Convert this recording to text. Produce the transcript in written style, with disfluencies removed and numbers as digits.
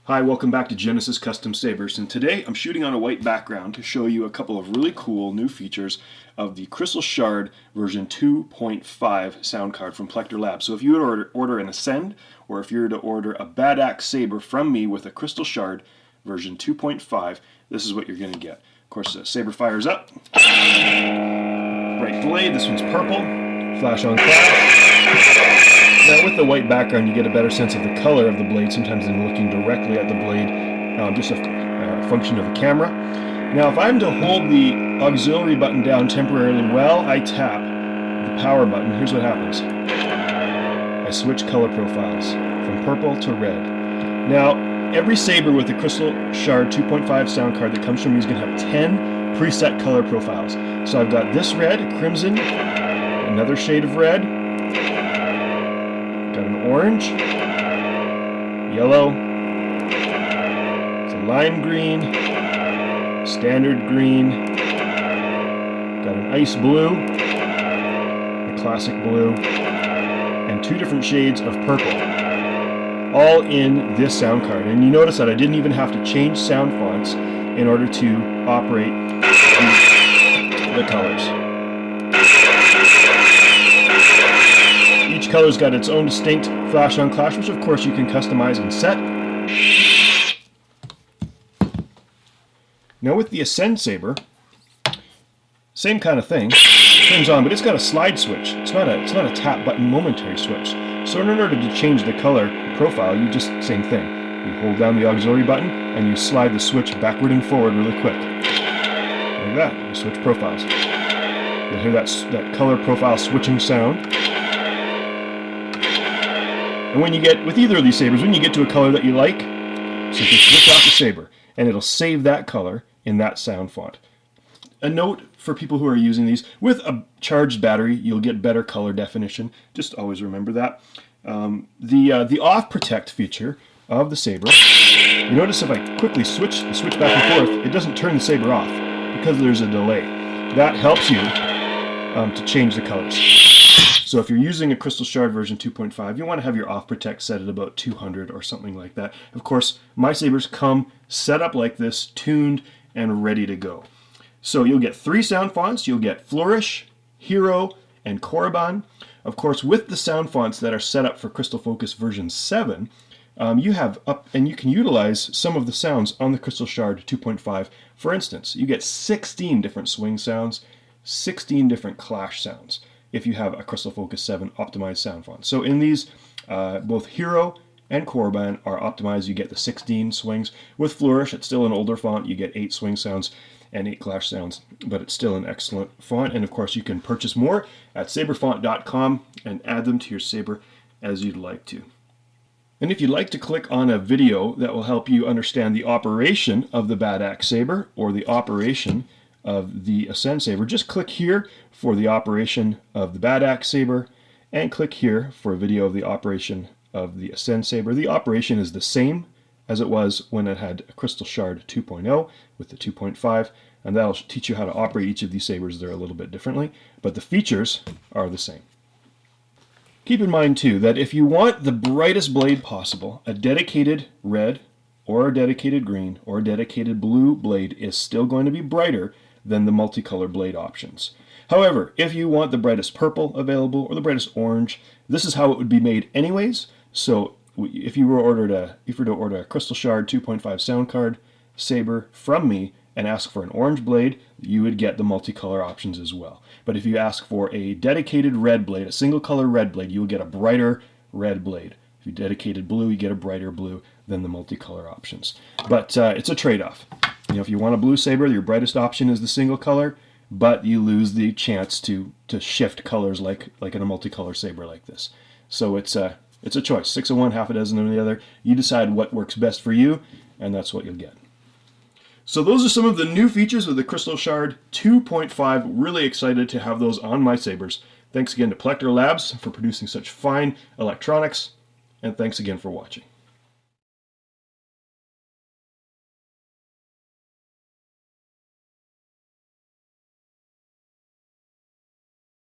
Hi, welcome back to Genesis Custom Sabers, and today I'm shooting on a white background to show you a couple of really cool new features of the Crystal Shard version 2.5 sound card from Plector Labs. So if you were to order an Ascend, or if you were to order a Badaxx saber from me with a Crystal Shard version 2.5, this is what you're going to get. Of course, the saber fires up, bright blade, this one's purple, flash on flash. Now with the white background you get a better sense of the color of the blade sometimes than looking directly at the blade, just a function of the camera. Now if I'm to hold the auxiliary button down temporarily while I tap the power button, here's what happens. I switch color profiles from purple to red. Now every saber with the Crystal Shard 2.5 sound card that comes from me is going to have 10 preset color profiles. So I've got this red, crimson, another shade of red, got an orange, yellow, it's a lime green, standard green, got an ice blue, a classic blue, and two different shades of purple, all in this sound card. And you notice that I didn't even have to change sound fonts in order to operate the colors. Each color's got its own distinct flash on clash, which of course you can customize and set. Now with the Ascend saber, same kind of thing. Turns on, but it's got a slide switch. It's not a tap button momentary switch. So in order to change the color profile, you just same thing. You hold down the auxiliary button and you slide the switch backward and forward really quick. Like that. You switch profiles. You'll hear that color profile switching sound. And when you get, with either of these sabers, when you get to a color that you like, simply switch off the saber, and it'll save that color in that sound font. A note for people who are using these, with a charged battery, you'll get better color definition. Just always remember that. The off protect feature of the saber, you notice if I quickly switch back and forth, it doesn't turn the saber off because there's a delay. That helps you to change the colors. So if you're using a Crystal Shard version 2.5, you want to have your off protect set at about 200 or something like that. Of course, my sabers come set up like this, tuned and ready to go. So you'll get 3 sound fonts. You'll get Flourish, Hero, and Korriban. Of course, with the sound fonts that are set up for Crystal Focus version 7, you have up, and you can utilize some of the sounds on the Crystal Shard 2.5. For instance, you get 16 different swing sounds, 16 different clash sounds, if you have a Crystal Focus 7 optimized sound font. So in these, both Hero and Korriban are optimized. You get the 16 swings. With Flourish, it's still an older font. You get 8 swing sounds and 8 clash sounds, but it's still an excellent font. And of course, you can purchase more at saberfont.com and add them to your saber as you'd like to. And if you'd like to click on a video that will help you understand the operation of the Badaxx saber or the operation of the Ascend saber, just click here for the operation of the Badaxx saber and click here for a video of the operation of the Ascend saber. The operation is the same as it was when it had a Crystal Shard 2.0 with the 2.5, and that'll teach you how to operate each of these sabers there a little bit differently, but the features are the same. Keep in mind too that if you want the brightest blade possible, a dedicated red or a dedicated green or a dedicated blue blade is still going to be brighter than the multicolor blade options. However, if you want the brightest purple available or the brightest orange, this is how it would be made anyways. So if you were to order a Crystal Shard 2.5 sound card saber from me and ask for an orange blade, you would get the multicolor options as well. But if you ask for a dedicated red blade, a single color red blade, you will get a brighter red blade. If you dedicated blue, you get a brighter blue than the multicolor options. But it's a trade-off. You know, if you want a blue saber, your brightest option is the single color, but you lose the chance to shift colors like in a multicolor saber like this. So it's a choice. 6 of one, half a dozen of the other. You decide what works best for you, and that's what you'll get. So those are some of the new features of the Crystal Shard 2.5. Really excited to have those on my sabers. Thanks again to Plector Labs for producing such fine electronics, and thanks again for watching.